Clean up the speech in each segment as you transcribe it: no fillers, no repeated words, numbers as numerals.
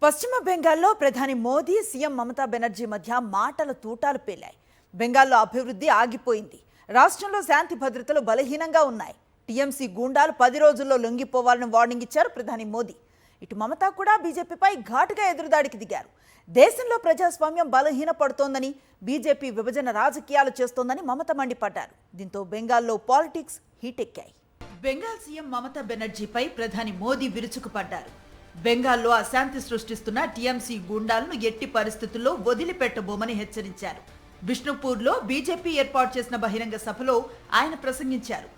పశ్చిమ బెంగాల్లో ప్రధాని మోదీ సీఎం మమతా బెనర్జీ మధ్య మాటల తూటాలు పేలాయి. బెంగాల్లో అభివృద్ధి ఆగిపోయింది. రాష్ట్రంలో శాంతి భద్రతలు బలహీనంగా ఉన్నాయి. టీఎంసీ గూండాలు 10 రోజుల్లో లొంగిపోవాలని వార్నింగ్ ఇచ్చారు ప్రధాని మోదీ. ఇటు మమతా కూడా బీజేపీపై ఘాటుగా ఎదురుదాడికి దిగారు. దేశంలో ప్రజాస్వామ్యం బలహీనపడుతోందని, బీజేపీ విభజన రాజకీయాలు చేస్తోందని మమత మండిపడ్డారు. దీంతో బెంగాల్లో పాలిటిక్స్ హీటెక్కాయి. బెంగాల్ సీఎం మమతా బెనర్జీపై ప్రధాని మోదీ విరుచుకుపడ్డారు. బెంగాల్లో అశాంతి సృష్టిస్తున్న టీఎంసీ గూండాలను ఎట్టి పరిస్థితుల్లో వదిలిపెట్టబోమని హెచ్చరించారు. బిష్ణుపూర్లో బీజేపీ ఏర్పాటు చేసిన బహిరంగ సభలో ఆయన ప్రసంగించారు.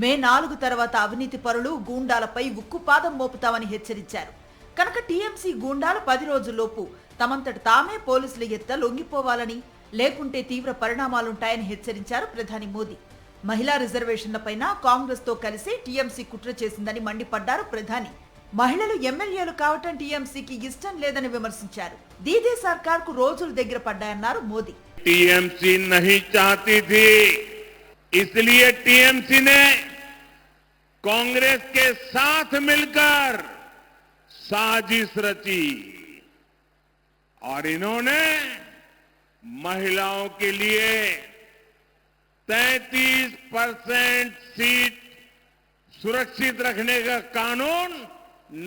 మే 4 తర్వాత అవినీతి పరులు గూండాలపై ఉక్కుపాదం మోపుతామని హెచ్చరించారు. కనుక టీఎంసీ గూండాలు 10 రోజుల్లోపు తమంతట తామే పోలీసుల ఎత్త లొంగిపోవాలని, లేకుంటే తీవ్ర పరిణామాలుంటాయని హెచ్చరించారు ప్రధాని మోదీ. మహిళా రిజర్వేషన్లపైన కాంగ్రెస్ తో కలిసి టీఎంసీ కుట్ర చేసిందని మండిపడ్డారు ప్రధాని. మహిళలు ఎమ్మెల్యేలు కావటం టీఎంసీకి ఇష్టం లేదని విమర్శించారు. దీదీ సర్కార్ కు రోజులు దగ్గర పడ్డాయన్నారు మోదీ. टीएमसी नहीं चाहती थी, इसलिए टीएमसी ने कांग्रेस के साथ मिलकर साजिश रची और इन्होंने महिलाओं के लिए 33% सीट सुरक्षित रखने का कानून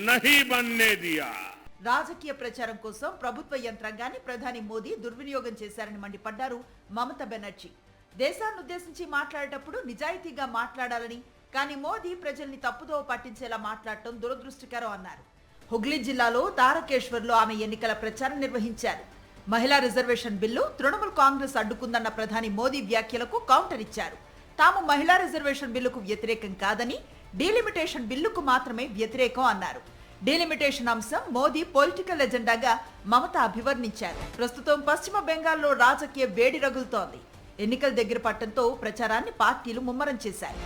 नहीं बनने दिया. రాజకీయ ప్రచారం కోసం ప్రభుత్వ యంత్రాంగాన్ని ప్రధాని మోదీ దుర్వినియోగం చేశారని మండిపడ్డారు మమతా బెనర్జీ. దేశాన్ని ఉద్దేశించి మాట్లాడేటప్పుడు నిజాయితీగా మాట్లాడాలని, కానీ మోదీ ప్రజల్ని తప్పుదోవ పట్టించేలా మాట్లాడటం దురదృష్టకరం అన్నారు. హుగ్లీ జిల్లాలో తారకేశ్వర్లో ఆమె ఎన్నికల ప్రచారం నిర్వహించారు. మహిళా రిజర్వేషన్ బిల్లు తృణమూల్ కాంగ్రెస్ అడ్డుకుందన్న ప్రధాని మోదీ వ్యాఖ్యలకు కౌంటర్ ఇచ్చారు. తాము మహిళా రిజర్వేషన్ బిల్లుకు వ్యతిరేకం కాదని, డీలిమిటేషన్ బిల్లుకు మాత్రమే వ్యతిరేకం అన్నారు. డీలిమిటేషన్ అంశం మోదీ పొలిటికల్ ఎజెండాగా మమత అభివర్ణించారు. ప్రస్తుతం పశ్చిమ బెంగాల్లో రాజకీయ వేడి రగులుతోంది. ఎన్నికల దగ్గర పట్టడంతో ప్రచారాన్ని పార్టీలు ముమ్మరం చేశాయి.